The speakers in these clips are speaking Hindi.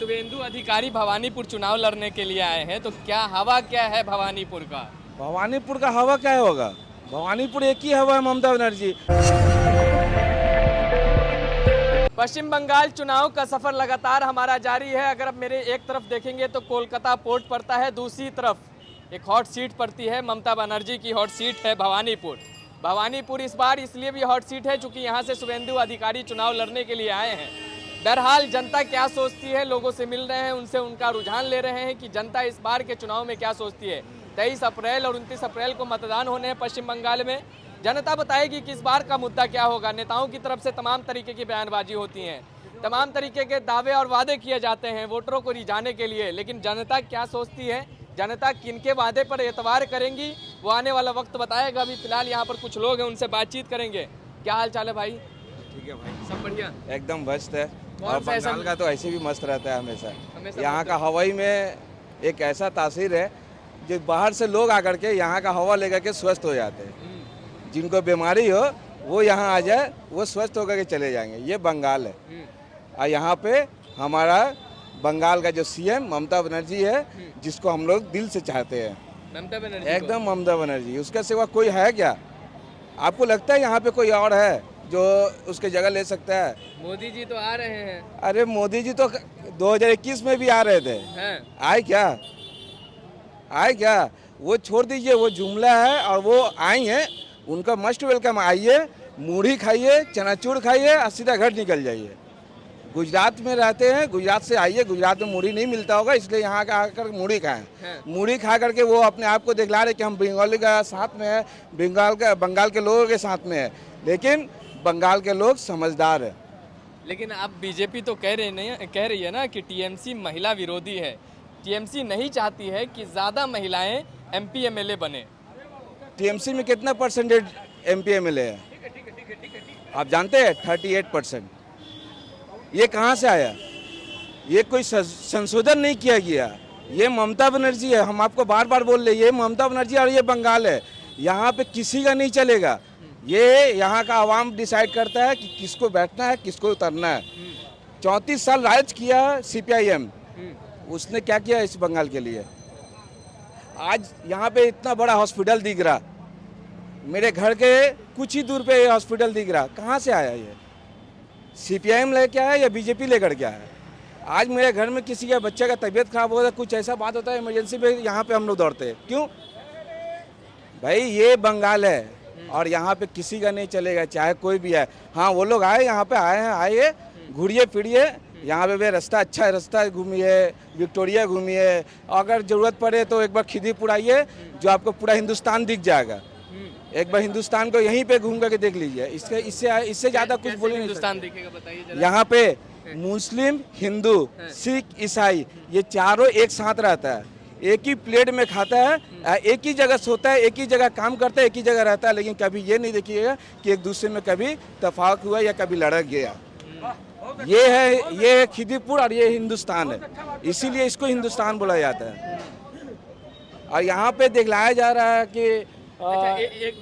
शुभेंदु अधिकारी भवानीपुर चुनाव लड़ने के लिए आए हैं, तो क्या हवा क्या है भवानीपुर का? भवानीपुर का हवा क्या होगा? भवानीपुर एक ही हवा है, ममता बनर्जी। पश्चिम बंगाल चुनाव का सफर लगातार हमारा जारी है। अगर अब मेरे एक तरफ देखेंगे तो कोलकाता पोर्ट पड़ता है, दूसरी तरफ एक हॉट सीट पड़ती है, ममता बनर्जी की हॉट सीट है भवानीपुर। भवानीपुर इस बार इसलिए भी हॉट सीट है क्योंकि यहाँ से शुभेंदु अधिकारी चुनाव लड़ने के लिए आए हैं। बहरहाल जनता क्या सोचती है, लोगों से मिल रहे हैं, उनसे उनका रुझान ले रहे हैं कि जनता इस बार के चुनाव में क्या सोचती है। 23 अप्रैल और 29 अप्रैल को मतदान होने हैं पश्चिम बंगाल में। जनता बताएगी कि इस बार का मुद्दा क्या होगा। नेताओं की तरफ से तमाम तरीके की बयानबाजी होती हैं, तमाम तरीके के दावे और वादे किए जाते हैं वोटरों को रिझाने के लिए। लेकिन जनता क्या सोचती है, जनता किनके वादे पर एतबार करेंगी, वो आने वाला वक्त बताएगा। अभी फिलहाल यहाँ पर कुछ लोग हैं, उनसे बातचीत करेंगे। क्या हाल चाल है भाई? ठीक है भाई, सब बढ़िया, एकदम मस्त है। और कौन सा ऐसा बंगाल का तो ऐसे भी मस्त रहता है हमेशा। हमेशा यहाँ मस्त का हवाई में एक ऐसा तासीर है जो बाहर से लोग आकर के यहाँ का हवा लेकर के स्वस्थ हो जाते हैं। जिनको बीमारी हो वो यहाँ आ जाए, वो स्वस्थ होकर के चले जाएंगे। ये बंगाल है। और यहाँ पे हमारा बंगाल का जो सीएम ममता बनर्जी है, जिसको हम लोग दिल से चाहते हैं, ममता बनर्जी एकदम ममता बनर्जी। उसके सिवा कोई है क्या? आपको लगता है यहाँ पे कोई और है जो उसकी जगह ले सकता है? मोदी जी तो आ रहे हैं। अरे मोदी जी तो 2021 में भी आ रहे थे। हैं? आए क्या? आए क्या? वो छोड़ दीजिए, वो जुमला है। और वो आई हैं, उनका मस्ट वेलकम। आइए, मूढ़ी खाइए, चनाचूर खाइए और सीधा घर निकल जाइए। गुजरात में रहते हैं, गुजरात से आइए। गुजरात में मूढ़ी नहीं मिलता होगा, इसलिए यहाँ का आकर मूढ़ी खाएं। मूढ़ी खा करके वो अपने आप को दिखला रहे कि हम बंगाली का साथ में है, बंगाल के लोगों के साथ में है। लेकिन बंगाल के लोग समझदार है। लेकिन अब बीजेपी तो कह रही है ना कि टीएमसी महिला विरोधी है। टीएमसी नहीं चाहती है कि ज़्यादा महिलाएं एमपी एमएलए बने। टीएमसी में कितना परसेंटेज एमपी एमएलए है आप जानते हैं? 38%। ये कहाँ से आया? ये कोई संशोधन नहीं किया गया। ये ममता बनर्जी है। हम आपको बार बार बोल रहे हैं, ये ममता बनर्जी और ये बंगाल है। यहाँ पे किसी का नहीं चलेगा। ये यहाँ का आवाम डिसाइड करता है कि किसको बैठना है, किसको उतरना है। 34 साल राज किया सीपीआईएम, उसने क्या किया इस बंगाल के लिए? आज यहाँ पे इतना बड़ा हॉस्पिटल दिख रहा, मेरे घर के कुछ ही दूर पे ये हॉस्पिटल दिख रहा, कहाँ से आया ये? सीपीआईएम लेके आया या बीजेपी लेकर के आया? आज मेरे घर में किसी का बच्चे का तबीयत खराब होता है, कुछ ऐसा बात होता है इमरजेंसी पे, यहाँ पे हम लोग दौड़ते हैं। क्यों भाई? ये बंगाल है और यहाँ पे किसी का नहीं चलेगा, चाहे कोई भी है। हाँ, वो लोग आए, यहाँ पे आए हैं, आइए, घूरिए फिरिए। यहाँ पे भी रास्ता अच्छा है, रास्ता घूमिए, विक्टोरिया घूमिए। अगर ज़रूरत पड़े तो एक बार खिदीपुर आइए, जो आपको पूरा हिंदुस्तान दिख जाएगा। एक बार हिंदुस्तान को यहीं पे घूम करके देख लीजिए। इससे ज़्यादा कुछ बोलिए नहीं। हिंदुस्तान दिखेगा, बताइए जरा। यहाँ पे मुस्लिम, हिंदू, सिख, ईसाई, ये चारों एक साथ रहता है, एक ही प्लेट में खाता है, एक ही जगह सोता है, एक ही जगह काम करता है, एक ही जगह रहता है। लेकिन कभी ये नहीं देखिएगा कि एक दूसरे में कभी तफाक हुआ या कभी लड़क गया। ये खिदीपुर और ये हिंदुस्तान है, इसीलिए इसको हिंदुस्तान बोला जाता है। और यहाँ पे दिखलाया जा रहा है कि अच्छा, एक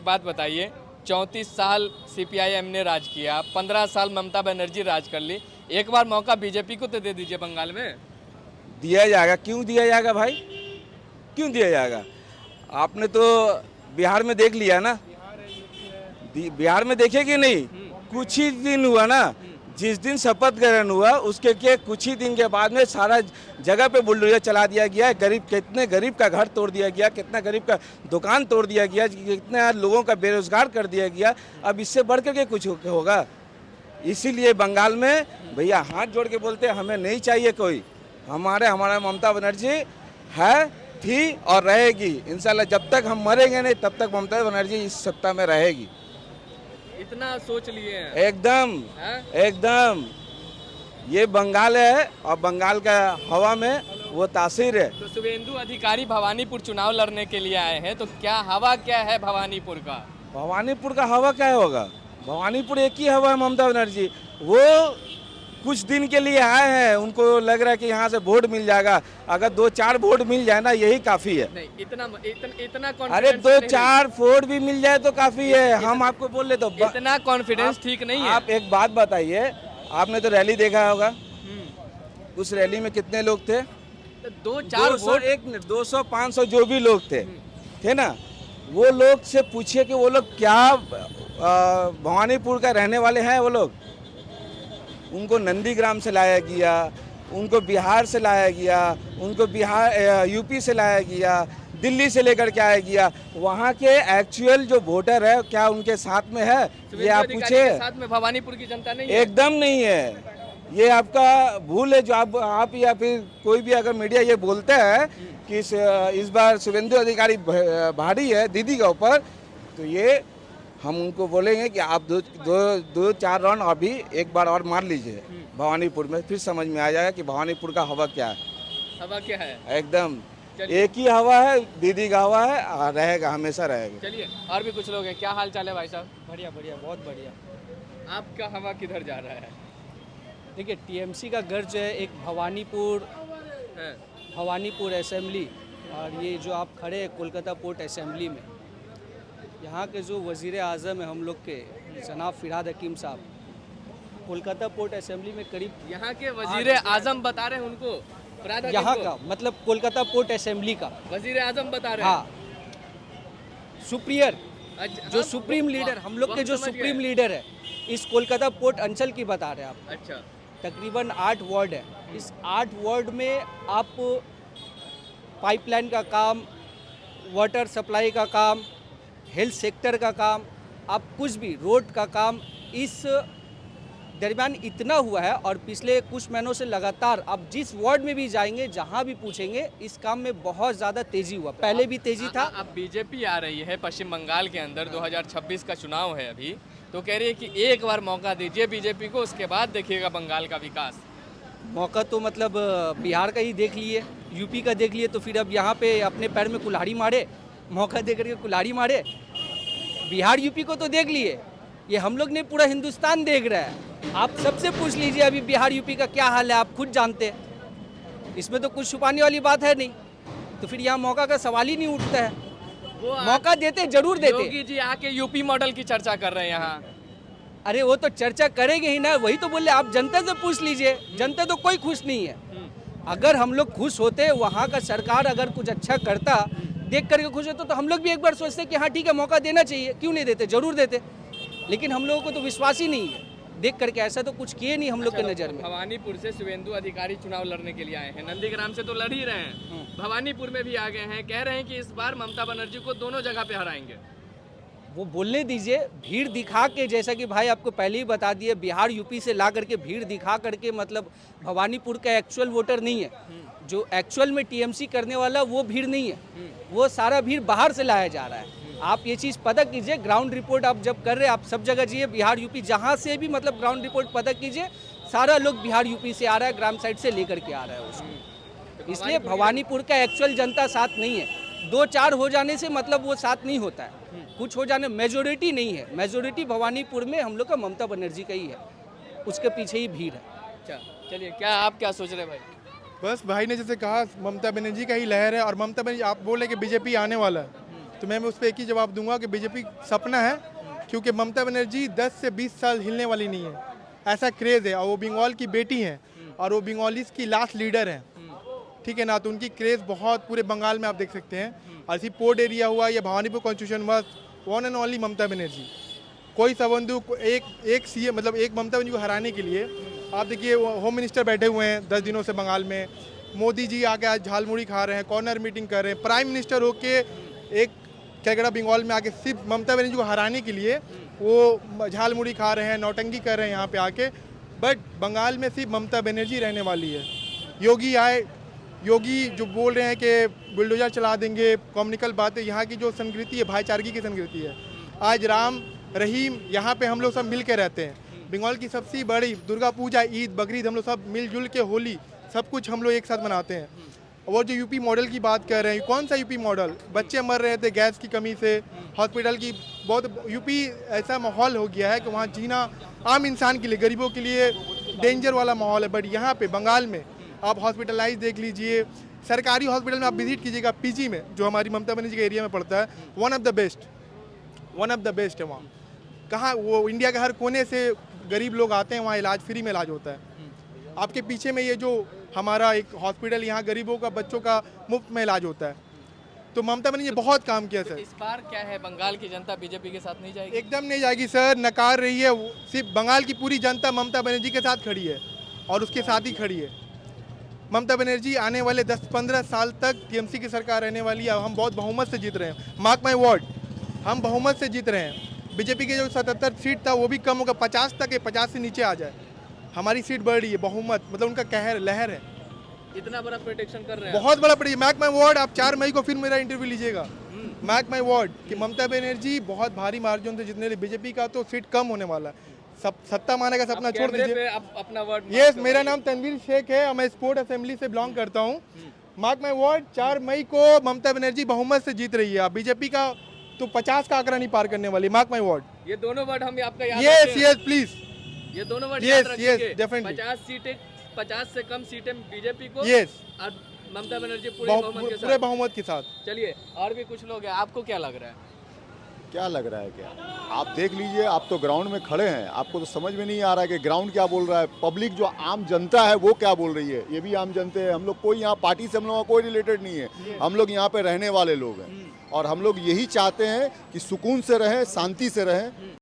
बात बताइए। 34 साल सीपीआईएम ने राज किया, 15 साल ममता बनर्जी राज कर ली। एक बार मौका बीजेपी को तो दे दीजिए बंगाल में। दिया जाएगा। क्यों दिया जाएगा भाई? क्यों दिया जाएगा? आपने तो बिहार में देख लिया ना। बिहार में देखे कि नहीं? कुछ ही दिन हुआ ना, जिस दिन शपथ ग्रहण हुआ उसके कुछ ही दिन के बाद में सारा जगह पे बुलडोजर चला दिया गया। कितने गरीब का घर तोड़ दिया गया, कितना गरीब का दुकान तोड़ दिया गया, कितने लोगों का बेरोजगार कर दिया गया। अब इससे बढ़ के कुछ होगा? इसीलिए बंगाल में भैया हाथ जोड़ के बोलते हैं, हमें नहीं चाहिए कोई। हमारा ममता बनर्जी है, थी और रहेगी। इंशाल्लाह जब तक हम मरेंगे नहीं तब तक ममता बनर्जी इस सत्ता में रहेगी। इतना सोच लिए हैं? एकदम ये बंगाल है और बंगाल का हवा में वो तासीर है। तो शुभेंदु अधिकारी भवानीपुर चुनाव लड़ने के लिए आए हैं, तो क्या हवा क्या है भवानीपुर का? भवानीपुर का हवा क्या होगा? भवानीपुर एक ही हवा है, ममता बनर्जी। वो कुछ दिन के लिए आए हैं, उनको लग रहा है कि यहाँ से वोट मिल जाएगा। अगर 2-4 वोट मिल जाए ना, यही काफी है। नहीं, इतना अरे 2-4 वोट भी मिल जाए तो काफी है। हम आपको बोल ले तो इतना कॉन्फिडेंस ठीक नहीं है। आप एक बात बताइए, आपने तो रैली देखा होगा, उस रैली में कितने लोग थे? तो 2-4 वोट 200-500 जो भी लोग थे ना, वो लोग से पूछिए कि वो लोग क्या भवानीपुर का रहने वाले हैं। वो लोग, उनको नंदीग्राम से लाया गया, उनको बिहार से लाया गया, उनको यूपी से लाया गया, दिल्ली से लेकर के आया गया। वहाँ के एक्चुअल जो वोटर है क्या उनके साथ में है? ये आप पूछे। साथ में भवानीपुर की जनता नहीं है? एकदम नहीं है। ये आपका भूल है जो आप या फिर कोई भी अगर मीडिया ये बोलता है कि इस बार शुभेंदु अधिकारी भारी है दीदी का ऊपर, तो ये हम उनको बोलेंगे कि आप दो चार राउंड अभी एक बार और मार लीजिए भवानीपुर में, फिर समझ में आ जाएगा कि भवानीपुर का हवा क्या है। हवा क्या है? एकदम एक ही हवा है, दीदी का हवा है, रहेगा, हमेशा रहेगा। चलिए, और भी कुछ लोग हैं। क्या हाल चाल है भाई साहब? बढ़िया बढ़िया, बहुत बढ़िया। आपका हवा किधर जा रहा है? देखिए, टीएमसी का घर जो है एक भवानीपुर असेंबली, और ये जो आप खड़े हैं कोलकाता पोर्ट असेंबली में, यहाँ के जो वज़ीर आज़म है हम लोग के जनाब फ़िरहाद हकीम साहब, कोलकाता पोर्ट असेंबली में करीब यहाँ के वज़ीर आज़म बता रहे हैं उनको, यहाँ का मतलब कोलकाता पोर्ट असेंबली का वज़ीर आज़म बता रहे हैं। हाँ, सुप्रियर जो हाँ, सुप्रीम लीडर, हम लोग के जो समझ सुप्रीम गए। लीडर है इस कोलकाता पोर्ट अंचल की बता रहे हैं आप। अच्छा, तकरीबन 8 वार्ड है। इस 8 वार्ड में आप पाइपलाइन का काम, वाटर सप्लाई का काम, हेल्थ सेक्टर का काम, आप कुछ भी रोड का काम इस दरमियान इतना हुआ है। और पिछले कुछ महीनों से लगातार आप जिस वार्ड में भी जाएंगे, जहां भी पूछेंगे, इस काम में बहुत ज़्यादा तेज़ी हुआ। पहले भी तेज़ी था। अब बीजेपी आ रही है पश्चिम बंगाल के अंदर, 2026 का चुनाव है अभी, तो कह रही है कि एक बार मौका दीजिए बीजेपी को, उसके बाद देखिएगा बंगाल का विकास। मौका तो मतलब बिहार का ही देख लिए, यूपी का देख लिए, तो फिर अब यहाँ पे अपने पैर में कुल्हाड़ी मारे, मौका दे करके कुल्हाड़ी मारे। बिहार यूपी को तो देख लिए, ये हम लोग ने पूरा हिंदुस्तान देख रहा है। आप सबसे पूछ लीजिए अभी बिहार यूपी का क्या हाल है, आप खुद जानते हैं। इसमें तो कुछ छुपाने वाली बात है नहीं, तो फिर यहाँ मौका का सवाल ही नहीं उठता है। मौका देते जरूर देते। योगी जी आके यूपी मॉडल की चर्चा कर रहे हैं यहाँ। अरे वो तो चर्चा करेंगे ही ना, वही तो बोले, आप जनता से पूछ लीजिए। जनता तो कोई खुश नहीं है। अगर हम लोग खुश होते, वहाँ का सरकार अगर कुछ अच्छा करता देख करके खुश होते, तो हम लोग भी एक बार सोचते कि हाँ ठीक है, मौका देना चाहिए, क्यों नहीं देते, जरूर देते। लेकिन हम लोगों को तो विश्वास ही नहीं है देख करके, ऐसा तो कुछ किए नहीं हम लोग के नज़र में। भवानीपुर से शुभेंदु अधिकारी चुनाव लड़ने के लिए आए हैं, नंदीग्राम से तो लड़ ही रहे हैं, भवानीपुर में भी आ गए हैं, कह रहे हैं कि इस बार ममता बनर्जी को दोनों जगह पे हराएंगे। वो बोलने दीजिए, भीड़ दिखा के, जैसा कि भाई आपको पहले ही बता दिए, बिहार यूपी से ला करके भीड़ दिखा करके मतलब भवानीपुर का एक्चुअल वोटर नहीं है। जो एक्चुअल में टीएमसी करने वाला वो भीड़ नहीं है, वो सारा भीड़ बाहर से लाया जा रहा है। आप ये चीज़ पता कीजिए, ग्राउंड रिपोर्ट आप जब कर रहे हैं, आप सब जगह जाइए, बिहार यूपी जहाँ से भी मतलब ग्राउंड रिपोर्ट पता कीजिए, सारा लोग बिहार यूपी से आ रहा है, ग्राम साइड से लेकर के आ रहा है उसको। इसलिए भवानीपुर का एक्चुअल जनता साथ नहीं है। 2-4 हो जाने से मतलब वो साथ नहीं होता है, कुछ हो जाने, मेजोरिटी नहीं है। मेजोरिटी भवानीपुर में हम लोग का ममता बनर्जी का ही है, उसके पीछे ही भीड़ है। अच्छा, चलिए, क्या आप क्या सोच रहे हैं भाई? बस भाई ने जैसे कहा, ममता बनर्जी का ही लहर है। और ममता बनर्जी, आप बोले कि बीजेपी आने वाला है, तो मैं उस पर एक ही जवाब दूंगा कि बीजेपी सपना है, क्योंकि ममता बनर्जी 10 से 20 साल हिलने वाली नहीं है, ऐसा क्रेज़ है। और वो बंगाल की बेटी हैं, और वो बंगालीज की लास्ट लीडर हैं, ठीक है ना। तो उनकी क्रेज़ बहुत पूरे बंगाल में आप देख सकते हैं। और इसी पोर्ट एरिया हुआ या भवानीपुर कॉन्स्टिट्यूशन हुआ, one and only Mamata Banerjee. कोई संबंधु एक सीएम मतलब एक ममता बनर्जी को हराने के लिए आप देखिए, होम मिनिस्टर बैठे हुए हैं 10 दिनों से बंगाल में, मोदी जी आके आज झालमुड़ी खा रहे हैं, कॉर्नर मीटिंग कर रहे हैं, प्राइम मिनिस्टर होके एक कैलकाटा बंगाल में आके सिर्फ ममता बनर्जी को हराने के लिए वो झालमुड़ी खा रहे हैं, नौटंकी कर रहे हैं यहाँ पे आके। बट बंगाल में सिर्फ ममता बनर्जी रहने वाली है। योगी आए, योगी जो बोल रहे हैं कि बुलडोजर चला देंगे, कॉम्युनिकल बातें, यहाँ की जो संस्कृति है भाईचारगी की संस्कृति है। आज राम रहीम यहाँ पे हम लोग सब मिल के रहते हैं। बंगाल की सबसे बड़ी दुर्गा पूजा, ईद, बकरीद, हम लोग सब मिलजुल के, होली, सब कुछ हम लोग एक साथ मनाते हैं। और जो यूपी मॉडल की बात कर रहे हैं, कौन सा यूपी मॉडल? बच्चे मर रहे थे गैस की कमी से, हॉस्पिटल की बहुत, यूपी ऐसा माहौल हो गया है कि वहाँ जीना आम इंसान के लिए, गरीबों के लिए डेंजर वाला माहौल है। बट यहाँ पे बंगाल में आप हॉस्पिटलाइज देख लीजिए, सरकारी हॉस्पिटल में आप विजिट कीजिएगा, पीजी में जो हमारी ममता बनर्जी के एरिया में पड़ता है, वन ऑफ द बेस्ट है वहाँ। कहाँ वो इंडिया के हर कोने से गरीब लोग आते हैं, वहाँ इलाज फ्री में इलाज होता है। आपके पीछे में ये जो हमारा एक हॉस्पिटल यहाँ गरीबों का बच्चों का मुफ्त में इलाज होता है। तो ममता बनर्जी ने बहुत काम किया सर। इस बार क्या है, बंगाल की जनता बीजेपी के साथ नहीं जाएगी? एकदम नहीं जाएगी सर, नकार रही है। सिर्फ बंगाल की पूरी जनता ममता बनर्जी के साथ खड़ी है और उसके साथ ही खड़ी है। ममता बनर्जी आने वाले 10-15 साल तक टीएमसी की सरकार रहने वाली है। हम बहुत बहुमत से जीत रहे हैं, मार्क माई वर्ड, हम बहुमत से जीत रहे हैं। बीजेपी के जो 77 सीट था वो भी कम होगा, 50 तक है, 50 से नीचे आ जाए। हमारी सीट बढ़ रही है, बहुमत मतलब उनका कहर लहर है। इतना बड़ा प्रोटेक्शन कर रहे हैं बहुत बड़ा पड़ी, मैक माई वर्ड। आप 4 मई को फिर मेरा इंटरव्यू लीजिएगा, मैक माई वर्ड कि ममता बनर्जी बहुत भारी मार्जिन से जीतने वाली। बीजेपी का तो सीट कम होने वाला है। सब सत्ता माने का सपना छोड़ कैमरे दीजिए। पे आप अपना वर्ड यस, मेरा नाम तनवीर शेख है और मैं स्पोर्ट असेंबली से बिलोंग करता हूँ। मार्क माई वर्ड, 4 मई को ममता बनर्जी बहुमत से जीत रही है। बीजेपी का तो 50 का आंकड़ा नहीं पार करने वाली, मार्क माई वर्ड। ये दोनों वर्ड हम आपका याद यस रखें। यस प्लीज, ये दोनों वर्ड Yes, याद yes, रखेंगे। definitely. 50 सीटें, 50 से कम सीटें बीजेपी को यस, और ममता बनर्जी पूरे बहुमत के पूरे साथ। बहुमत के साथ। चलिए, और भी कुछ लोग हैं, आपको क्या लग रहा है? क्या लग रहा है? क्या आप देख लीजिए, आप तो ग्राउंड में खड़े हैं, आपको तो समझ में नहीं आ रहा है कि ग्राउंड क्या बोल रहा है। पब्लिक जो आम जनता है वो क्या बोल रही है, ये भी आम जनता है। हम लोग कोई यहाँ पार्टी से हम लोगों का कोई रिलेटेड नहीं है, हम लोग यहाँ पे रहने वाले लोग हैं और हम लोग यही चाहते हैं कि सुकून से रहें, शांति से रहें।